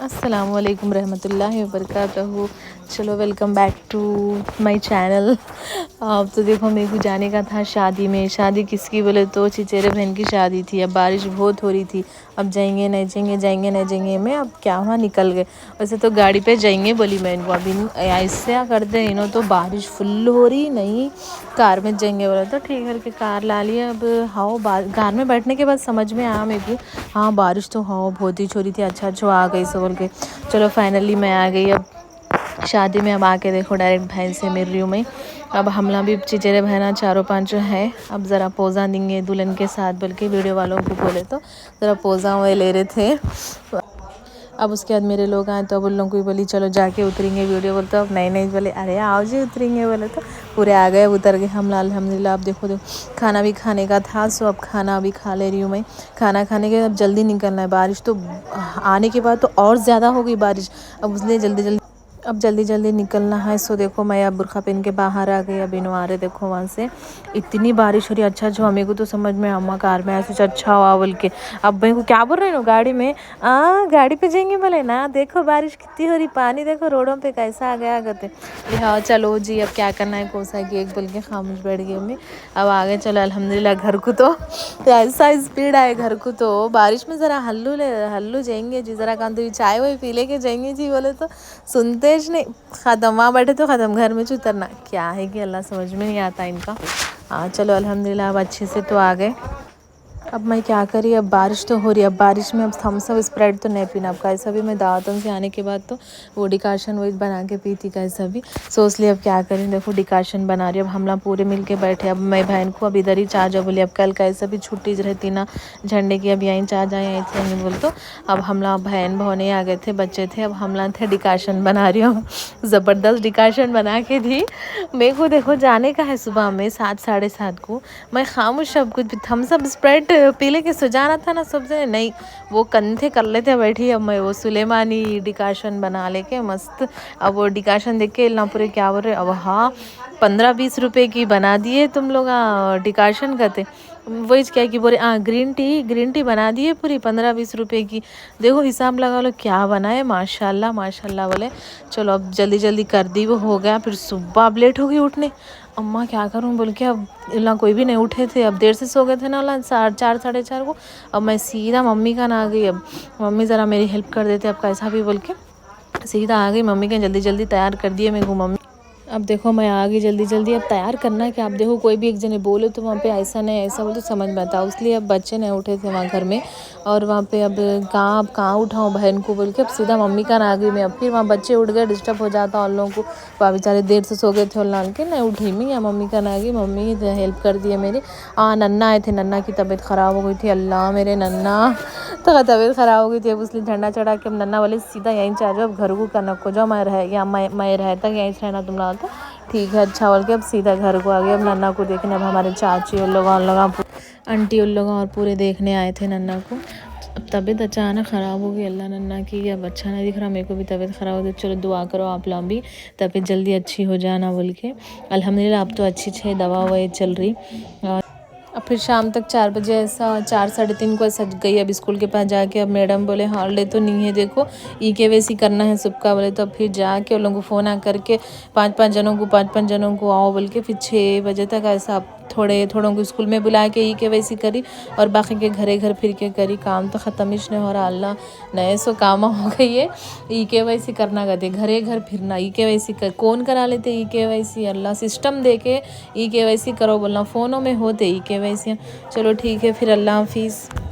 अस्सलामुअलैकुम रहमतुल्लाहि व बरकातहू। चलो welcome back to my channel. अब तो देखो मेरे को जाने का था शादी में। शादी किसकी बोले तो चिचेरे बहन की शादी थी। अब बारिश बहुत हो रही थी। अब जाएंगे नहीं जाएंगे, जाएंगे नहीं जाएंगे में अब क्या हुआ, निकल गए। वैसे तो गाड़ी पे जाएंगे बोली मैं इनको, अभी ऐसे क्या करते हैं इन्हों, तो बारिश फुल हो रही नहीं, कार में जाएंगे बोला तो ठीक करके कार ला लिया। अब हाँ कार में बैठने के बाद समझ में आया मेरे को, हाँ बारिश तो हाँ बहुत ही छोरी थी। अच्छा आ गई सो बोल के चलो फाइनली मैं आ गई। अब शादी में अब आके देखो डायरेक्ट बहन से मिल रही हूँ मैं। अब हमला भी चिचेरे बहना चारों पांचों है। अब ज़रा पोज़ा देंगे दुल्हन के साथ, बल्कि वीडियो वालों को बोले तो ज़रा पोज़ा वो ले रहे थे। अब उसके बाद मेरे लोग आए तो अब उन लोगों को भी बोली चलो जाके उतरेंगे वीडियो, बोलते अब नहीं बोले अरे आओ जी उतरेंगे, बोले तो पूरे आ गए, उतर गए हम अल्हम्दुलिल्लाह। अब देखो खाना भी खाने का था, सो अब खाना अभी खा ले रही हूँ मैं। खाना खाने के अब जल्दी निकलना है, बारिश तो आने के बाद तो और ज़्यादा हो गई बारिश। अब इसलिए जल्दी जल्दी निकलना है। सो देखो मैं अब बुरखा पहन के बाहर आ गई। अब इन्हों आ रहे देखो वहाँ से, इतनी बारिश हो रही। अच्छा मेरे को तो समझ में अम्मा कार में ऐसे अच्छा हुआ बोल के। अब मेरे को क्या बोल रहे हैं गाड़ी में, गाड़ी पे जाएंगे बोले ना, देखो बारिश कितनी हो रही, पानी देखो रोडों पे कैसा आ गया करते। हाँ चलो जी अब क्या करना है, कोसा की एक बोल के खामोश बैठ गई मैं। अब आगे चलो अल्हम्दुलिल्लाह घर को तो ऐसा स्पीड आए घर को, तो बारिश में ज़रा हल्लू जाएंगे जी, ज़रा कांदो चाय वाय पी लेके जाएंगे जी बोले तो सुनते नहीं। ख़त्म वहाँ बैठे तो ख़त्म, घर में उतरना क्या है कि अल्लाह समझ में नहीं आता इनका। हाँ चलो अल्हम्दुलिल्लाह अब अच्छे से तो आ गए। अब मैं क्या करी, अब बारिश तो हो रही है, अब बारिश में अब थम्स अप स्प्राइट तो नहीं पीना। अब कैसा भी मैं दावतों से आने के बाद तो वो डिकाशन वही बना के पी थी कैसा भी, सोच लिया अब क्या करें। देखो डिकाशन बना रही, अब हम लोग पूरे मिल के बैठे। अब मैं बहन को अब इधर ही चार्ज बोली, अब कल कैसा भी छुट्टी रहती ना झंडे की, अब यहीं चार्ज आए थे बोल तो। अब हम लोग बहन बहने आ गए थे, बच्चे थे, अब हम लोग थे डिकाशन बना रही हूँ। ज़बरदस्त डिकाशन बना के दी मेरे को। देखो जाने का है सुबह में 7 साढ़े 7 को, मैं खामोश सब कुछ थम्स अप स्प्राइट पी लेके सो जाना था ना सबसे, नहीं वो कंधे कर लेते बैठी। अब मैं वो सुलेमानी डिकाशन बना लेके मस्त। अब वो डिकाशन देख के ना पूरे क्या बोल रहे, अब हाँ 15-20 रुपए की बना दिए तुम लोग डिकाशन करते, वही क्या कि बोले ग्रीन टी बना दिए पूरी 15-20 रुपए की। देखो हिसाब लगा लो क्या बनाए, माशाल्लाह माशाल्लाह बोले। चलो अब जल्दी कर दी, वो हो गया। फिर सुबह अब लेट हो गई उठने, अम्मा क्या करूं बोल के। अब इला कोई भी नहीं उठे थे, अब देर से सो गए थे ना ला 4 साढ़े 4 को। अब मैं सीधा मम्मी का ना आ गई। अब मम्मी ज़रा मेरी हेल्प कर देते अब कैसा भी बोल के सीधा आ गई मम्मी के, जल्दी तैयार कर दिए मेरे को मम्मी। अब देखो मैं आ गई जल्दी। अब तैयार करना है कि आप देखो कोई भी एक जने बोले तो वहाँ पे ऐसा नहीं ऐसा बोले तो समझ में आता, इसलिए अब बच्चे नहीं उठे थे वहाँ घर में। और वहाँ पे अब कहाँ उठाऊँ बहन को बोल के, अब सीधा मम्मी का आ गई मैं। अब फिर वहाँ बच्चे उठ गए, डिस्टर्ब हो जाता उन लोगों को, वहाँ बेचारे देर से सो गए थे और के नहीं उठी मैं, या मम्मी का आ गई, मम्मी हेल्प कर दिए मेरे। नन्ना आए थे, नन्ना की तबीयत ख़राब हो गई थी, अल्लाह मेरे नन्ना तो तबीयत ख़राब हो गई थी। अब इसलिए ठंडा चढ़ा के अब नन्ना वाले सीधा यहीं चाह जाओ, अब घर को करना को जाओ, मैं रह या मैं रहता यहीं रहना तुम लोग तो ठीक है अच्छा बोल के अब सीधा घर को आ गया। अब नन्ना को देखने अब हमारे चाची उन लोग आंटी उन लोग और पूरे देखने आए थे नन्ना को। अब तबीयत अचानक ख़राब हो गई अल्लाह नन्ना की, अब अच्छा नहीं दिख रहा, मेरे को भी तबीयत ख़राब हो गई। चलो दुआ करो आप लोग भी तबीयत जल्दी अच्छी हो जाना बोल के। अल्हम्दुलिल्लाह अब तो अच्छी है, दवा वही चल रही। अब फिर शाम तक 4 बजे ऐसा 4 साढ़े 3 को ऐसा गई अब स्कूल के पास जाके। अब मैडम बोले हॉलीडे तो नहीं है, देखो EKYC करना है सबका बोले, तो अब फिर जाके उन लोगों को फ़ोन आ करके 5-5 जनों को आओ बोल के फिर 6 बजे तक ऐसा थोड़ों को स्कूल में बुला के EKYC करी और बाकी के घर फिर के करी। काम तो ख़त्म ही नहीं हो रहा, अल्लाह नए सो काम हो गई है। EKYC करना कहते घर फिरना, EKYC कर कौन करा लेते EKYC, अल्लाह सिस्टम दे के EKYC करो बोलना, फ़ोनों में होते EKYC। चलो ठीक है फिर, अल्लाह हाफिज़।